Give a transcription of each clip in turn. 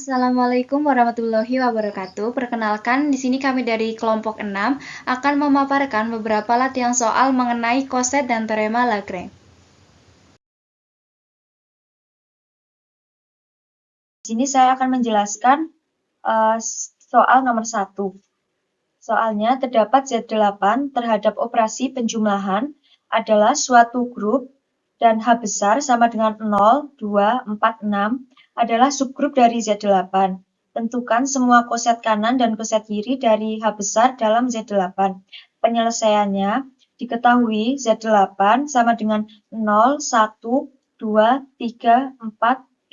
Assalamualaikum warahmatullahi wabarakatuh. Perkenalkan, di sini kami dari kelompok 6 akan memaparkan beberapa latihan soal mengenai koset dan teorema Lagrange. Di sini saya akan menjelaskan soal nomor 1. Soalnya terdapat Z8 terhadap operasi penjumlahan adalah suatu grup dan H besar sama dengan 0, 2, 4, 6 adalah subgrup dari Z8. Tentukan semua koset kanan dan koset kiri dari H besar dalam Z8. Penyelesaiannya diketahui Z8 sama dengan 0, 1, 2, 3, 4,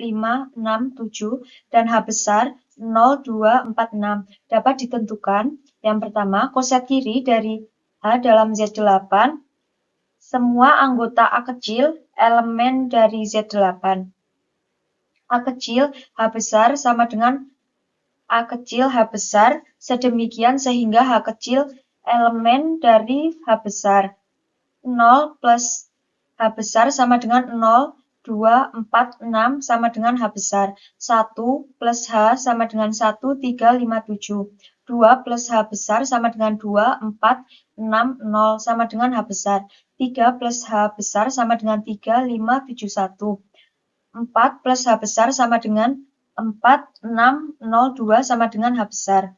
5, 6, 7 dan H besar 0, 2, 4, 6 dapat ditentukan. Yang pertama, koset kiri dari H dalam Z8, semua anggota A kecil elemen dari Z8. A kecil H besar sama dengan A kecil H besar, sedemikian sehingga H kecil elemen dari H besar. 0 plus H besar sama dengan 0, 2, 4, 6 sama dengan H besar. 1 plus H sama dengan 1, 3, 5, 7. 2 plus H besar sama dengan 2, 4, 6, 0 sama dengan H besar. 3 plus H besar sama dengan 3, 5, 7, 1. 4 plus H besar sama dengan 4, 6, 0, 2 sama dengan H besar.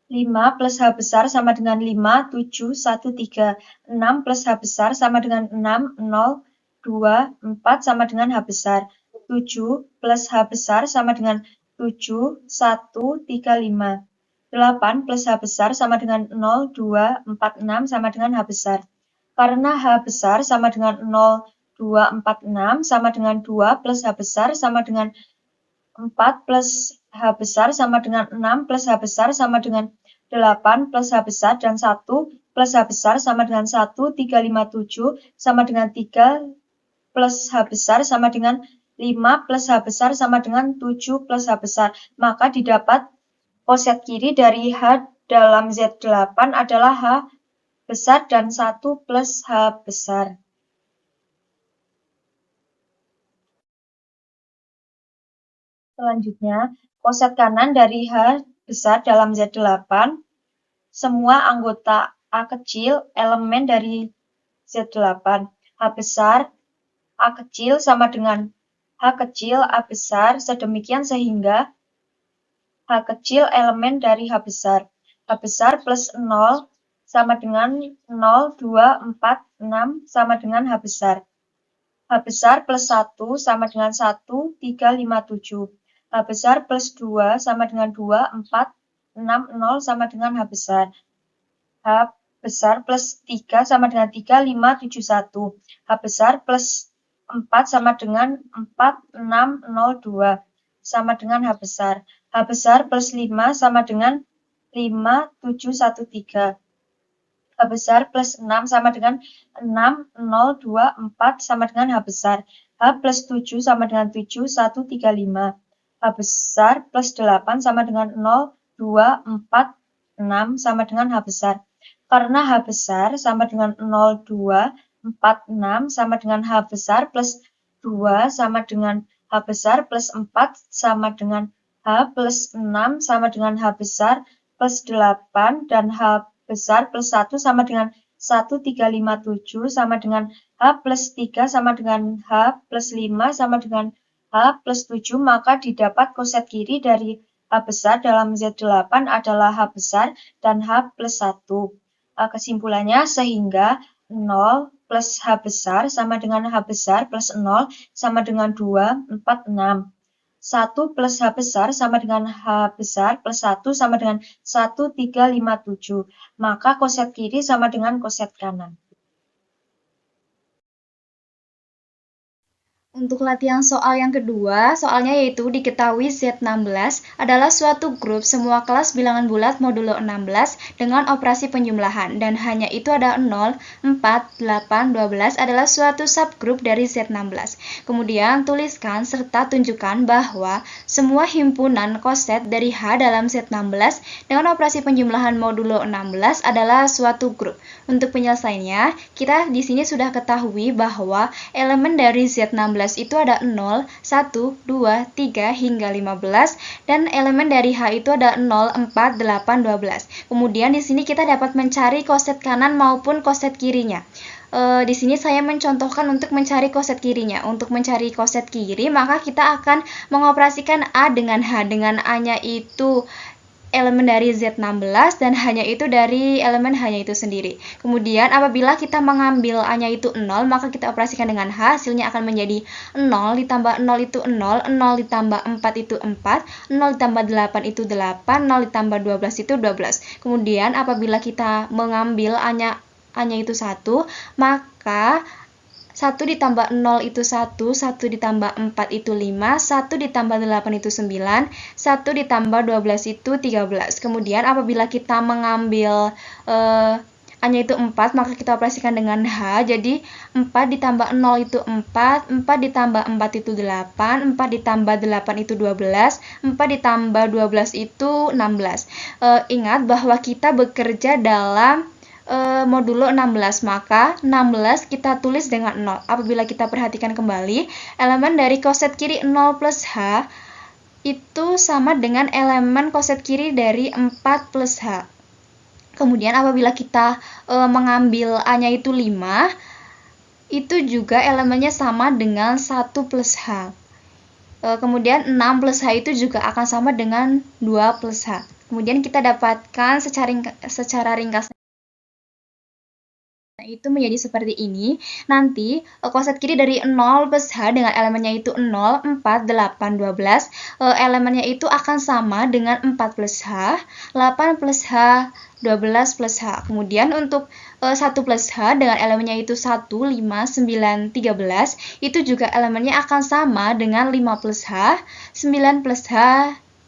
5 plus H besar sama dengan 5, 7, 1, 3. 6 plus H besar sama dengan 6, 0, 2, 4 sama dengan H besar. 7 plus H besar sama dengan 7, 1, 3, 5. 8 plus H besar sama dengan 0, 2, 4, 6 sama dengan H besar. Karena H besar sama dengan 0, 2, 4, 6 sama dengan 2 plus H besar sama dengan 4 plus H besar sama dengan 6 plus H besar sama dengan 8 plus H besar dan 1 plus H besar sama dengan 1, 3, 5, 7 sama dengan 3 plus H besar sama dengan 5 plus H besar sama dengan 7 plus H besar. Maka didapat koset kiri dari H dalam Z8 adalah H besar dan 1 plus H besar. Selanjutnya, koset kanan dari H besar dalam Z8, semua anggota A kecil elemen dari Z8. H besar A kecil sama dengan H kecil A besar, sedemikian sehingga H kecil elemen dari H besar. H besar plus 0 sama dengan 0, 2, 4, 6 sama dengan H besar. H besar plus 1 sama dengan 1, 3, 5, 7. H besar plus 2 sama dengan 2, 4, 6, 0 sama dengan H besar. H besar plus 3 sama dengan 3, 5, 7, 1. H besar plus 4 sama dengan 4, 6, 0, 2 sama dengan H besar. H besar plus 5 sama dengan 5, 7, 1, 3. H besar plus 6 sama dengan 6, 0, 2, 4 sama dengan H besar. H plus 7 sama dengan 7, 1, 3, 5. H besar plus 8 sama dengan 0, 2, 4, 6 sama dengan H besar. Karena H besar sama dengan 0, 2, 4, 6 sama dengan H besar plus 2 sama dengan H besar plus 4 sama dengan H plus 6 sama dengan H besar plus 8 dan H besar plus 1 sama dengan 1, 3, 5, 7 sama dengan H plus 3 sama dengan H plus 5 sama dengan H plus 7, maka didapat koset kiri dari H besar dalam Z8 adalah H besar dan H plus 1. Kesimpulannya, sehingga 0 plus H besar sama dengan H besar plus 0 sama dengan 2, 4, 6. 1 plus H besar sama dengan H besar plus 1 sama dengan 1, 3, 5, 7. Maka koset kiri sama dengan koset kanan. Untuk latihan soal yang kedua, soalnya yaitu diketahui Z16 adalah suatu grup semua kelas bilangan bulat modulo 16 dengan operasi penjumlahan, dan hanya itu ada 0, 4, 8, 12 adalah suatu subgrup dari Z16. Kemudian tuliskan serta tunjukkan bahwa semua himpunan koset dari H dalam Z16 dengan operasi penjumlahan modulo 16 adalah suatu grup. Untuk penyelesaiannya, kita di sini sudah ketahui bahwa elemen dari Z16 12 itu ada 0, 1, 2, 3, hingga 15, dan elemen dari H itu ada 0, 4, 8, 12. Kemudian di sini kita dapat mencari koset kanan maupun koset kirinya. Di sini saya mencontohkan untuk mencari koset kirinya. Untuk mencari koset kiri, maka kita akan mengoperasikan A dengan H. Dengan A-nya itu elemen dari Z16 dan H-nya itu dari elemen H-nya itu sendiri. Kemudian apabila kita mengambil A-nya itu 0, maka kita operasikan dengan H, hasilnya akan menjadi 0 ditambah 0 itu 0, 0 ditambah 4 itu 4, 0 ditambah 8 itu 8, 0 ditambah 12 itu 12. Kemudian apabila kita mengambil A-nya itu 1, maka 1 ditambah 0 itu 1, 1 ditambah 4 itu 5, 1 ditambah 8 itu 9, 1 ditambah 12 itu 13. Kemudian apabila kita mengambil A-nya itu 4, maka kita operasikan dengan H. Jadi 4 ditambah 0 itu 4, 4 ditambah 4 itu 8, 4 ditambah 8 itu 12, 4 ditambah 12 itu 16. Ingat bahwa kita bekerja dalam modulo 16, maka 16 kita tulis dengan 0. Apabila kita perhatikan kembali, elemen dari koset kiri 0 plus H itu sama dengan elemen koset kiri dari 4 plus H. Kemudian apabila kita mengambil A-nya itu 5, itu juga elemennya sama dengan 1 plus H. Kemudian 6 plus H itu juga akan sama dengan 2 plus H. Kemudian kita dapatkan secara ringkas itu menjadi seperti ini. Nanti koset kiri dari 0 plus H dengan elemennya itu 0, 4, 8, 12. Elemennya itu akan sama dengan 4 plus H, 8 plus H, 12 plus H. Kemudian untuk 1 plus H dengan elemennya itu 1, 5, 9, 13. Itu juga elemennya akan sama dengan 5 plus H, 9 plus H,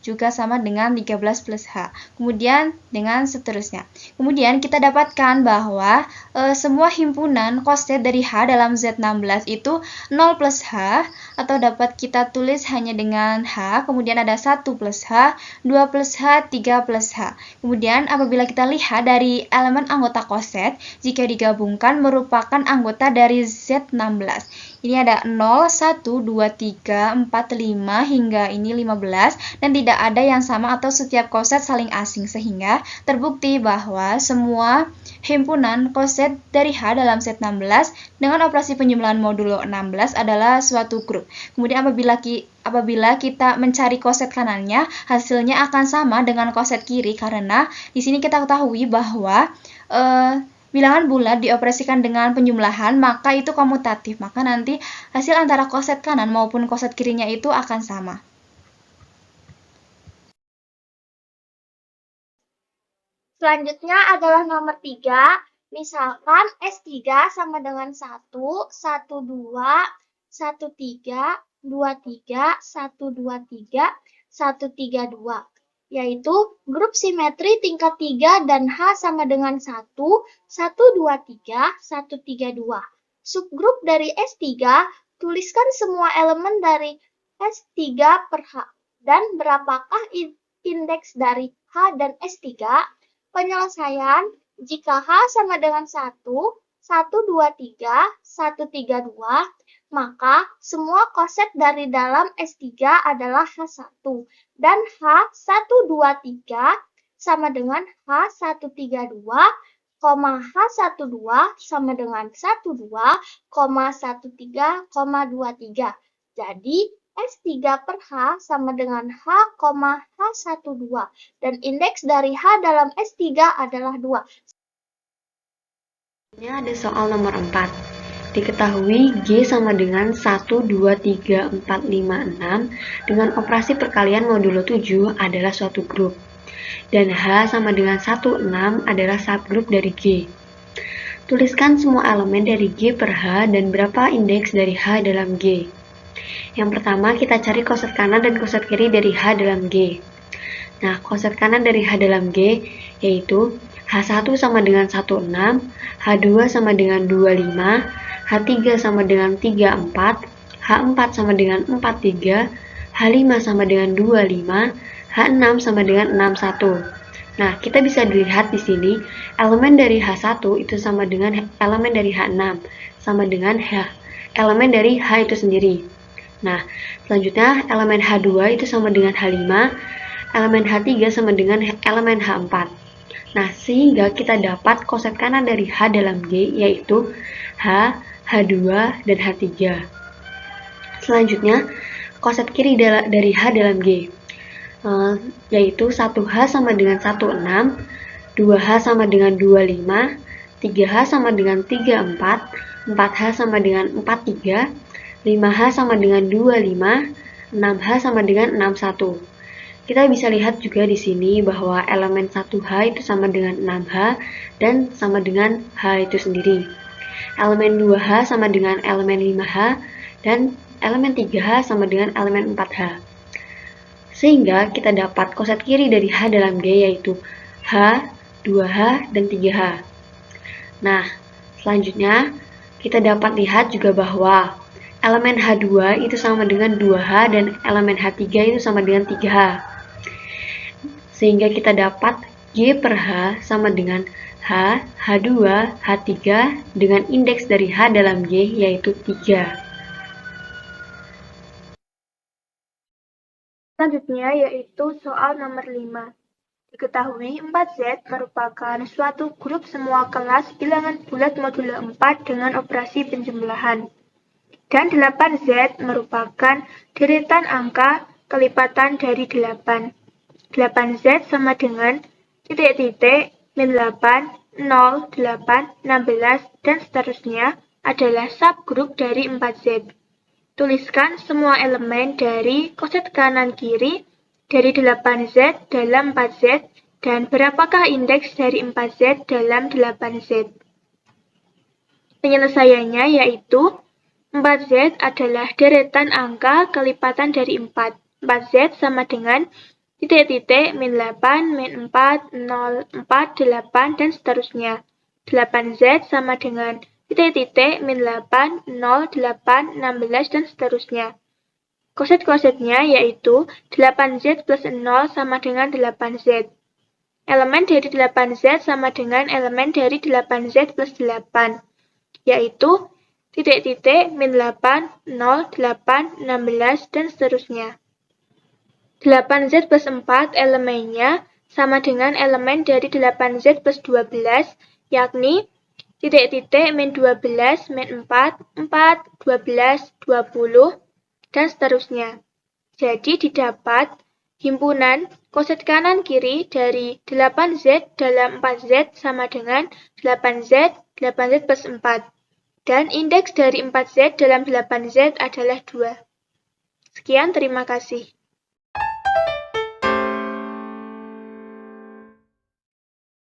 juga sama dengan 13 plus H. Kemudian dengan seterusnya. Kemudian kita dapatkan bahwa semua himpunan koset dari H dalam Z16 itu 0 plus H, atau dapat kita tulis hanya dengan H. Kemudian ada 1 plus H, 2 plus H, 3 plus H. Kemudian apabila kita lihat dari elemen anggota koset, jika digabungkan merupakan anggota dari Z16. Ini ada 0, 1, 2, 3, 4, 5, hingga ini 15, dan tidak ada yang sama atau setiap koset saling asing, sehingga terbukti bahwa semua himpunan koset dari H dalam set 16 dengan operasi penjumlahan modulo 16 adalah suatu grup. Kemudian apabila kita mencari koset kanannya, hasilnya akan sama dengan koset kiri, karena di sini kita ketahui bahwa bilangan bulat dioperasikan dengan penjumlahan, maka itu komutatif. Maka nanti hasil antara koset kanan maupun koset kirinya itu akan sama. Selanjutnya adalah nomor 3. Misalkan S3 sama dengan 1, 1, 2, 1, 3, 2, 3, 1, 2, 3, 1, 3, 2. Yaitu grup simetri tingkat 3 dan H sama dengan 1, 1, 2, 3, 1, 3, 2. Subgrup dari S3, tuliskan semua elemen dari S3 per H. Dan berapakah indeks dari H dan S3? Penyelesaian, jika H sama dengan 1, 1, 2, 3, 1, 3, 2, maka semua koset dari dalam S3 adalah H1, dan H1, 2, 3 sama dengan H1, 3, 2, H1, 2 sama dengan 1, 2, 1, 3, 2, 3. Jadi, S3 per H sama dengan H, H1, 2. Dan indeks dari H dalam S3 adalah 2. Ini ada soal nomor 4. Diketahui G sama dengan 1, 2, 3, 4, 5, 6 dengan operasi perkalian modulo 7 adalah suatu grup. Dan H sama dengan 1, 6 adalah subgrup dari G. Tuliskan semua elemen dari G per H dan berapa indeks dari H dalam G. Yang pertama kita cari koset kanan dan koset kiri dari H dalam G. Nah, koset kanan dari H dalam G yaitu H1 sama dengan 16, H2 sama dengan 25, H3 sama dengan 34, H4 sama dengan 43, H5 sama dengan 25, H6 sama dengan 61. Nah, kita bisa dilihat di sini elemen dari H1 itu sama dengan elemen dari H6, sama dengan elemen dari H itu sendiri. Nah, selanjutnya elemen H2 itu sama dengan H5, elemen H3 sama dengan elemen H4. Nah, sehingga kita dapat koset kanan dari H dalam G, yaitu H, H2, dan H3. Selanjutnya, koset kiri dari H dalam G, yaitu 1H sama dengan 16, 2H sama dengan 25, 3H sama dengan 34, 4H sama dengan 43, 5H sama dengan 25, 6H sama dengan 61. Kita bisa lihat juga di sini bahwa elemen 1H itu sama dengan 6H dan sama dengan H itu sendiri. Elemen 2H sama dengan elemen 5H dan elemen 3H sama dengan elemen 4H. Sehingga kita dapat koset kiri dari H dalam G yaitu H, 2H, dan 3H. Nah, selanjutnya kita dapat lihat juga bahwa elemen H2 itu sama dengan 2H dan elemen H3 itu sama dengan 3H. Sehingga kita dapat G per H sama dengan H, H2, H3 dengan indeks dari H dalam G yaitu 3. Selanjutnya yaitu soal nomor 5. Diketahui 4Z merupakan suatu grup semua kelas bilangan bulat modulo 4 dengan operasi penjumlahan. Dan 8Z merupakan deretan angka kelipatan dari 8. 8Z sama dengan titik-titik, min 8, 0, 8, 16, dan seterusnya adalah subgrup dari 4Z. Tuliskan semua elemen dari koset kanan kiri dari 8Z dalam 4Z dan berapakah indeks dari 4Z dalam 8Z. Penyelesaiannya yaitu 4Z adalah deretan angka kelipatan dari 4. 4Z sama dengan titik-titik, min 8, min 4, 0, 4, 8, dan seterusnya. 8Z sama dengan titik-titik, min 8, 0, 8, 16, dan seterusnya. Koset-kosetnya yaitu 8Z plus 0 sama dengan 8Z. Elemen dari 8Z sama dengan elemen dari 8Z plus 8, yaitu titik-titik, min 8, 0, 8, 16, dan seterusnya. 8Z plus 4 elemennya sama dengan elemen dari 8Z plus 12, yakni titik-titik, min 12, min 4, 4, 12, 20, dan seterusnya. Jadi didapat himpunan koset kanan kiri dari 8Z dalam 4Z sama dengan 8Z, 8Z plus 4. Dan indeks dari 4Z dalam 8Z adalah 2. Sekian, terima kasih.